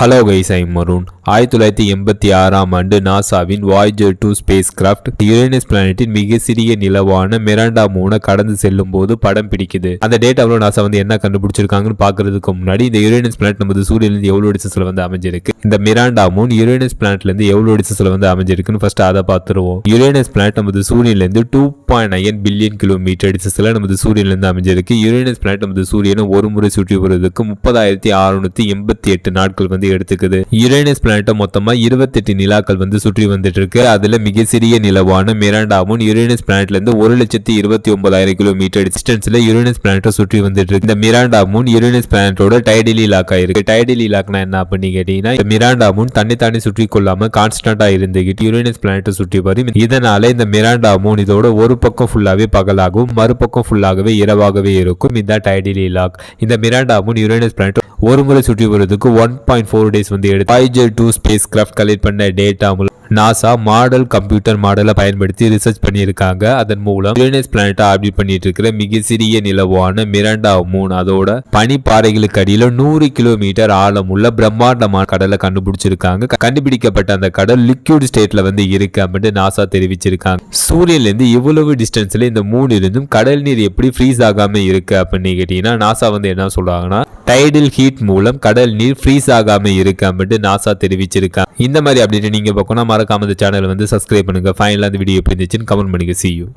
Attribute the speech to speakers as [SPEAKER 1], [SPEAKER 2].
[SPEAKER 1] Hello guys, I'm Marun. 1986ஆம் ஆண்டு நாசாவின் வாய்ஜர் 2 ஸ்பேஸ் கிராஃப்ட் யுரேனஸ் பிளானட்டின் மிக சிறிய நிலவான மிராண்டா மூனை கடந்து செல்லும் போது படம் பிடிக்குது. அந்த டேட்டாவில் நாசா என்ன கண்டுபிடிச்சிருக்காங்கன்னு பாக்குறதுக்கு முன்னாடி இந்த யுரேனஸ் பிளானட் நமது சூரியனிலிருந்து எவ்வளவு டிஸ்டன்ஸ்ல அமைஞ்சிருக்கு, இந்த மிராண்டா மூன் யுரேனஸ் பிளானட்ல இருந்து எவ்வளவு டிஸ்டன்ஸ்ல அமைஞ்சிருக்குன்னு ஃபர்ஸ்ட் அதை பார்த்துருவோம். யுரேனஸ் பிளானட் நமது சூரியனிலிருந்து 2.9 பில்லியன் கிலோமீட்டர் டிஸ்டன்ஸ்ல நமது சூரியனிலிருந்து அமைஞ்சிருக்கு. யுரேனஸ் பிளானட் நமது சூரியனை ஒரு முறை சுற்றி வருவதற்கு 30,688 நாட்கள் எடுத்துக்குது. யுரேனஸ் பிளானட் மொத்தமா 28 நிலாக்கள் சுற்றி வந்துட்டு இருக்கு. அதுல மிக சிறிய நிலவான மிராண்டா மூன் யுரேனஸ் பிளானட்ல இருந்து 1,29,000 கிலோமீட்டர் டிஸ்டன்ஸ்ல யுரேனஸ் பிளானட் சுற்றி வந்துட்டு இருக்கு. இந்த மிராண்டா மூன் யுரேனஸ் பிளானட்டோட டைடலி லாக் ஆயிருக்கு. டைடலி லாக்னா என்ன அப்படின்னு கேட்டீங்கன்னா, இந்த மிராண்டா மூன் தன்னை சுற்றி கொள்ளாம கான்ஸ்டன்டா இருந்துகிட்டு யுரேனஸ் பிளானட் சுற்றி வரும். இதனால இந்த மிராண்டா மூன் இதோட ஒரு பக்கம் ஃபுல்லாவே பகலாகவும் மறுபக்கம் ஃபுல்லாகவே இரவாகவே இருக்கும். இந்த டைடலி லாக். இந்த மிராண்டா மூன் யுரேனஸ் பிளானட் ஒரு முறை சுற்றி வருவதற்கு 1.4 days எடுத்து வாய்ஜர் 2 ஸ்பேஸ் கிராஃப்ட் கலெக்ட் பண்ண டேட்டா நாசா மாடல் கம்ப்யூட்டர் மாடலை பயன்படுத்தி ரிசர்ச் பண்ணியிருக்காங்க. அதன் மூலம் யுரேனஸ் பிளானட்டை ஆர்பிட் பண்ணிட்டு இருக்கிற மிக சிறிய நிலவான மிராண்டா மூன் அதோட பனிப்பாறைகளுக்கு அடியில் 100 கிலோமீட்டர் ஆழமுள்ள பிரம்மாண்டமான கடலை கண்டுபிடிச்சிருக்காங்க. கண்டுபிடிக்கப்பட்ட அந்த கடல் லிக்விட் ஸ்டேட்ல இருக்கு அப்படின்னு நாசா தெரிவிச்சிருக்காங்க. சூரியன்ல இருந்து இவ்வளவு டிஸ்டன்ஸ்ல இந்த மூன் இருந்தும் கடல் நீர் எப்படி ஃப்ரீஸ் ஆகாம இருக்கு அப்படின்னு கேட்டீங்கன்னா, நாசா என்ன சொல்றாங்கன்னா, டைடல் ஹீட் மூலம் கடல் நீர் ஃப்ரீஸ் ஆகாம இருக்கு அப்படின்னு நாசா தெரிவிச்சிருக்காங்க. இந்த மாதிரி அப்படின்னு நீங்க பார்க்கணும், மறக்காம இந்த சேனல் சப்ஸ்கிரைப் பண்ணுங்க. ஃபைனலா இந்த வீடியோ எப்படி இருந்துச்சுன்னு கமெண்ட் பண்ணுங்க. See you.